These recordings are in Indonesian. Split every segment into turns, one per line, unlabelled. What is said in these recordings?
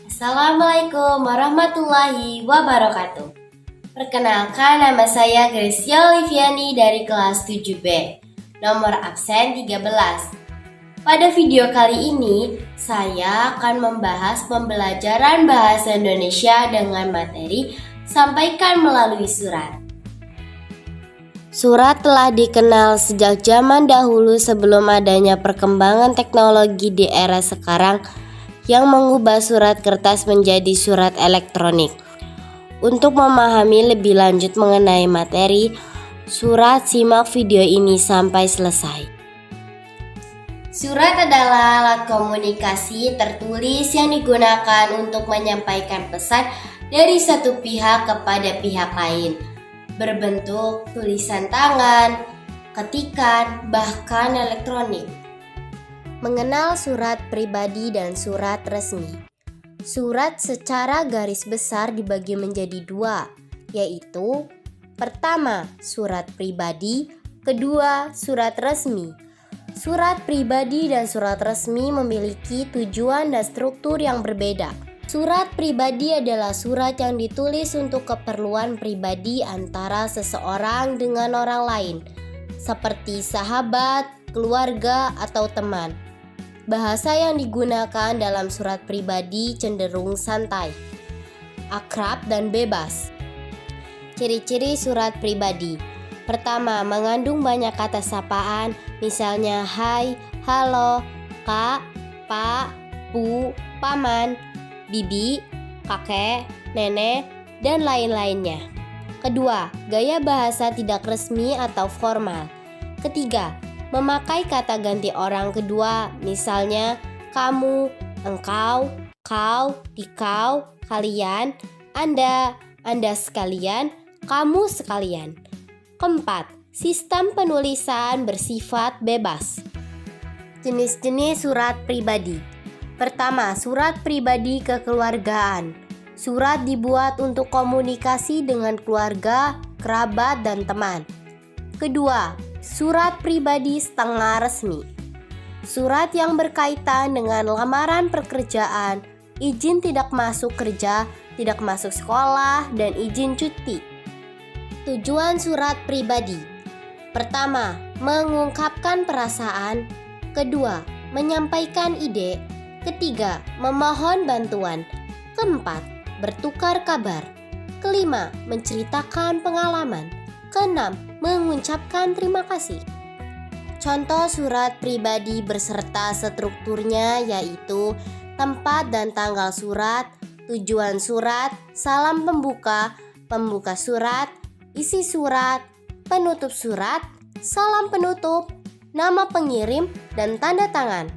Assalamualaikum warahmatullahi wabarakatuh. Perkenalkan, nama saya Gracia Oliviani dari kelas 7B, nomor absen 13. Pada video kali ini, saya akan membahas pembelajaran bahasa Indonesia dengan materi sampaikan melalui surat. Surat telah dikenal sejak zaman dahulu sebelum adanya perkembangan teknologi di era sekarang yang mengubah surat kertas menjadi surat elektronik. Untuk memahami lebih lanjut mengenai materi surat, simak video ini sampai selesai. Surat adalah alat komunikasi tertulis yang digunakan untuk menyampaikan pesan dari satu pihak kepada pihak lain, berbentuk tulisan tangan, ketikan, bahkan elektronik. Mengenal surat pribadi dan surat resmi. Surat secara garis besar dibagi menjadi dua, yaitu pertama, surat pribadi, kedua, surat resmi. Surat pribadi dan surat resmi memiliki tujuan dan struktur yang berbeda. Surat pribadi adalah surat yang ditulis untuk keperluan pribadi antara seseorang dengan orang lain, seperti sahabat, keluarga, atau teman. Bahasa yang digunakan dalam surat pribadi cenderung santai, akrab, dan bebas. Ciri-ciri surat pribadi. Pertama, mengandung banyak kata sapaan, misalnya hai, halo, kak, pak, bu, paman, bibi, kakek, nenek, dan lain-lainnya. Kedua, gaya bahasa tidak resmi atau formal. Ketiga, memakai kata ganti orang kedua, misalnya kamu, engkau, kau, dikau, kalian, anda sekalian, kamu sekalian. Keempat, sistem penulisan bersifat bebas. Jenis-jenis surat pribadi. Pertama, surat pribadi kekeluargaan. Surat dibuat untuk komunikasi dengan keluarga, kerabat, dan teman. Kedua, surat pribadi setengah resmi. Surat yang berkaitan dengan lamaran pekerjaan, izin tidak masuk kerja, tidak masuk sekolah, dan izin cuti. Tujuan surat pribadi. Pertama, mengungkapkan perasaan. Kedua, menyampaikan ide. Ketiga, memohon bantuan. Keempat, bertukar kabar. Kelima, menceritakan pengalaman. Keenam, mengucapkan terima kasih. Contoh surat pribadi beserta strukturnya yaitu tempat dan tanggal surat, tujuan surat, salam pembuka, pembuka surat, isi surat, penutup surat, salam penutup, nama pengirim, dan tanda tangan.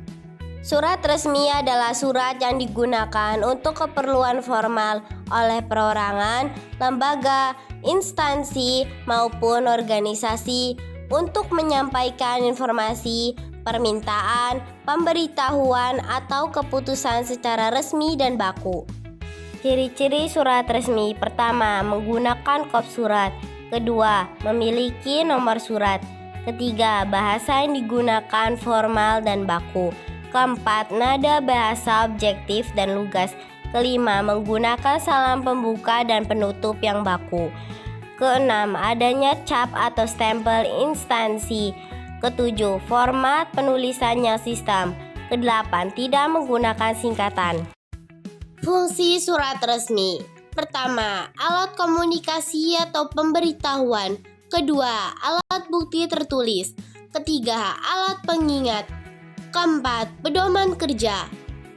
Surat resmi adalah surat yang digunakan untuk keperluan formal oleh perorangan, lembaga, instansi, maupun organisasi untuk menyampaikan informasi, permintaan, pemberitahuan, atau keputusan secara resmi dan baku. Ciri-ciri surat resmi. Pertama, menggunakan kop surat. Kedua, memiliki nomor surat. Ketiga, bahasa yang digunakan formal dan baku. Keempat, nada bahasa objektif dan lugas. Kelima, menggunakan salam pembuka dan penutup yang baku. Keenam, adanya cap atau stempel instansi. Ketujuh, format penulisannya sistem. Kedelapan, tidak menggunakan singkatan. Fungsi surat resmi. Pertama, alat komunikasi atau pemberitahuan. Kedua, alat bukti tertulis. Ketiga, alat pengingat. Keempat, pedoman kerja.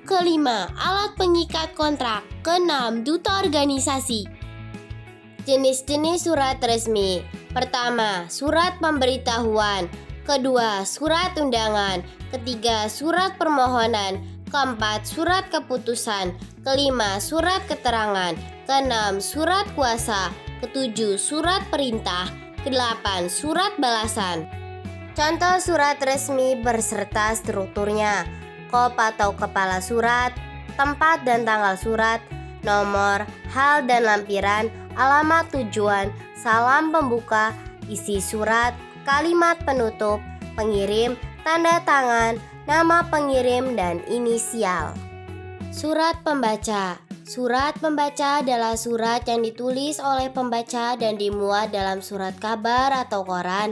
Kelima, alat pengikat kontrak. Keenam, duta organisasi. Jenis-jenis surat resmi. Pertama, surat pemberitahuan. Kedua, surat undangan. Ketiga, surat permohonan. Keempat, surat keputusan. Kelima, surat keterangan. Keenam, surat kuasa. Ketujuh, surat perintah. Kedelapan, surat balasan. Contoh surat resmi berserta strukturnya. Kop atau kepala surat, tempat dan tanggal surat, nomor, hal dan lampiran, alamat tujuan, salam pembuka, isi surat, kalimat penutup, pengirim, tanda tangan, nama pengirim, dan inisial. Surat pembaca. Surat pembaca adalah surat yang ditulis oleh pembaca dan dimuat dalam surat kabar atau koran,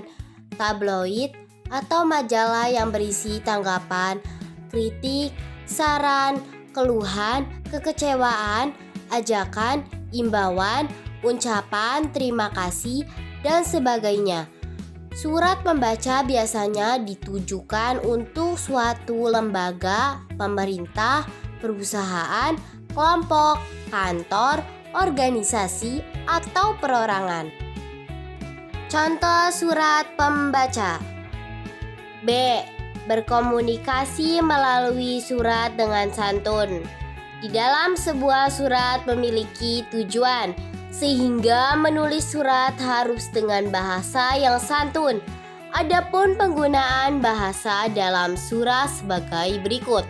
tabloid, atau majalah yang berisi tanggapan, kritik, saran, keluhan, kekecewaan, ajakan, imbauan, ucapan terima kasih, dan sebagainya. Surat pembaca biasanya ditujukan untuk suatu lembaga, pemerintah, perusahaan, kelompok, kantor, organisasi, atau perorangan. Contoh surat pembaca. B. Berkomunikasi melalui surat dengan santun. Di dalam sebuah surat memiliki tujuan, sehingga menulis surat harus dengan bahasa yang santun. Adapun penggunaan bahasa dalam surat sebagai berikut.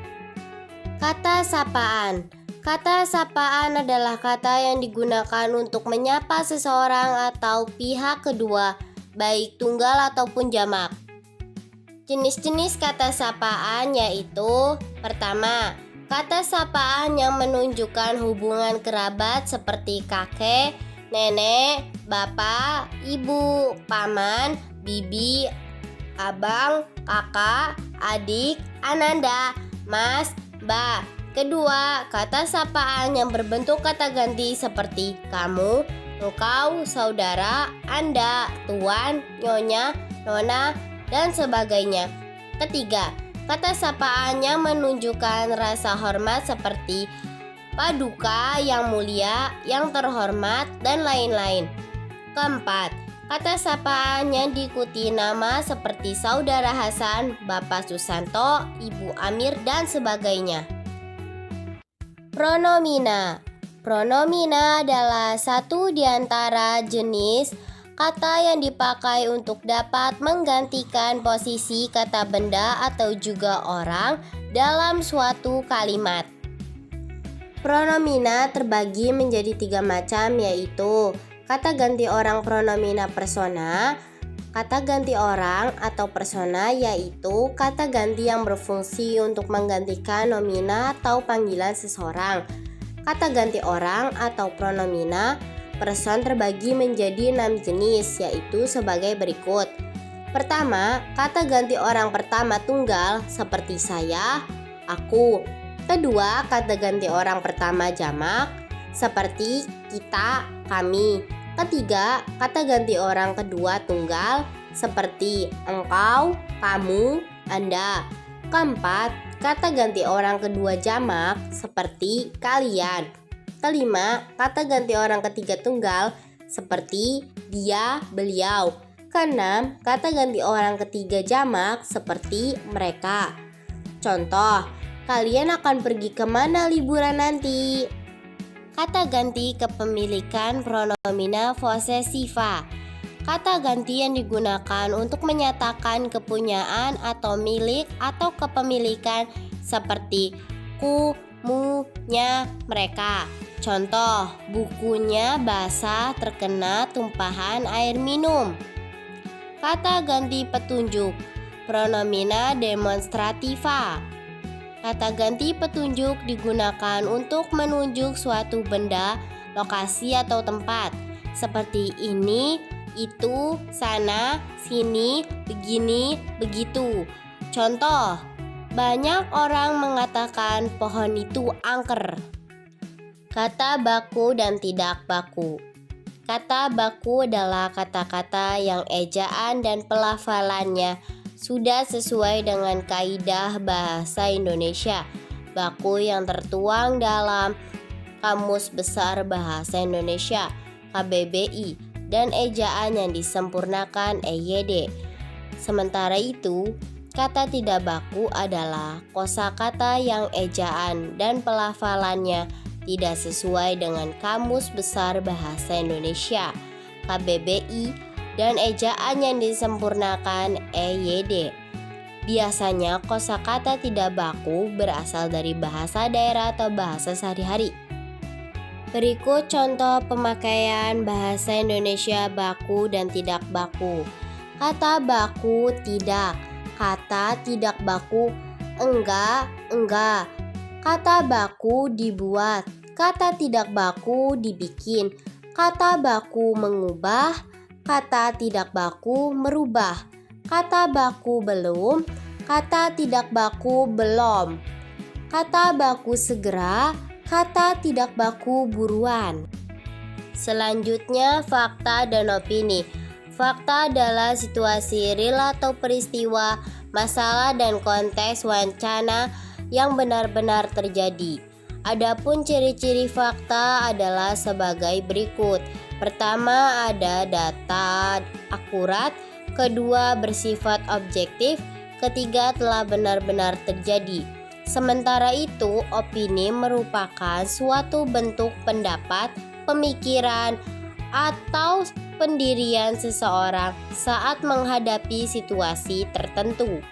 Kata sapaan. Kata sapaan adalah kata yang digunakan untuk menyapa seseorang atau pihak kedua, baik tunggal ataupun jamak. Jenis-jenis kata sapaan yaitu: pertama, kata sapaan yang menunjukkan hubungan kerabat seperti kakek, nenek, bapak, ibu, paman, bibi, abang, kakak, adik, ananda, mas, mbak. Kedua, kata sapaan yang berbentuk kata ganti seperti kamu, engkau, saudara, anda, tuan, nyonya, nona, dan sebagainya. Ketiga, kata sapaan yang menunjukkan rasa hormat seperti paduka, yang mulia, yang terhormat, dan lain-lain. Keempat, kata sapaan yang diikuti nama seperti saudara Hasan, Bapak Susanto, Ibu Amir, dan sebagainya. Pronomina. Pronomina adalah satu di antara jenis kata yang dipakai untuk dapat menggantikan posisi kata benda atau juga orang dalam suatu kalimat. Pronomina terbagi menjadi 3 macam, yaitu kata ganti orang pronomina persona. Kata ganti orang atau persona yaitu kata ganti yang berfungsi untuk menggantikan nomina atau panggilan seseorang. Kata ganti orang atau pronomina person terbagi menjadi 6 jenis, yaitu sebagai berikut. Pertama, kata ganti orang pertama tunggal seperti saya, aku. Kedua, kata ganti orang pertama jamak seperti kita, kami. Ketiga, kata ganti orang kedua tunggal seperti engkau, kamu, anda. Keempat, kata ganti orang kedua jamak seperti kalian. Kelima, kata ganti orang ketiga tunggal seperti dia, beliau. Keenam, kata ganti orang ketiga jamak seperti mereka. Contoh, kalian akan pergi kemana liburan nanti? Kata ganti kepemilikan pronomina posesiva. Kata ganti yang digunakan untuk menyatakan kepunyaan atau milik atau kepemilikan seperti ku, mu, nya, mereka. Contoh, bukunya basah terkena tumpahan air minum. Kata ganti petunjuk. Pronomina demonstrativa. Kata ganti petunjuk digunakan untuk menunjuk suatu benda, lokasi atau tempat, seperti ini, itu, sana, sini, begini, begitu. Contoh, banyak orang mengatakan pohon itu angker. Kata baku dan tidak baku. Kata baku adalah kata-kata yang ejaan dan pelafalannya sudah sesuai dengan kaidah bahasa Indonesia baku yang tertuang dalam Kamus Besar Bahasa Indonesia KBBI dan ejaan yang disempurnakan EYD. Sementara itu, kata tidak baku adalah kosakata yang ejaan dan pelafalannya tidak sesuai dengan Kamus Besar Bahasa Indonesia KBBI dan ejaan yang disempurnakan EYD. Biasanya kosakata tidak baku berasal dari bahasa daerah atau bahasa sehari-hari. Berikut contoh pemakaian bahasa Indonesia baku dan tidak baku. Kata baku tidak. Kata tidak baku enggak. Kata baku dibuat, kata tidak baku dibikin. Kata baku mengubah, kata tidak baku merubah. Kata baku belum, kata tidak baku belum. Kata baku segera, kata tidak baku buruan. Selanjutnya, fakta dan opini. Fakta adalah situasi real atau peristiwa, masalah dan konteks wacana yang benar-benar terjadi. Adapun ciri-ciri fakta adalah sebagai berikut. Pertama, ada data akurat. Kedua, bersifat objektif. Ketiga, telah benar-benar terjadi. Sementara itu, opini merupakan suatu bentuk pendapat, pemikiran, atau pendirian seseorang saat menghadapi situasi tertentu.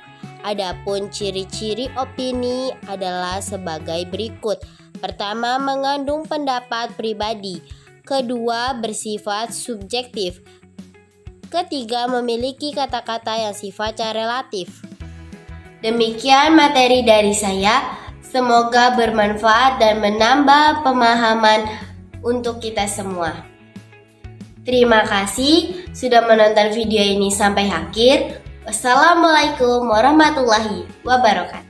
Adapun ciri-ciri opini adalah sebagai berikut. Pertama, mengandung pendapat pribadi. Kedua, bersifat subjektif. Ketiga, memiliki kata-kata yang sifatnya relatif. Demikian materi dari saya. Semoga bermanfaat dan menambah pemahaman untuk kita semua. Terima kasih sudah menonton video ini sampai akhir. Wassalamualaikum warahmatullahi wabarakatuh.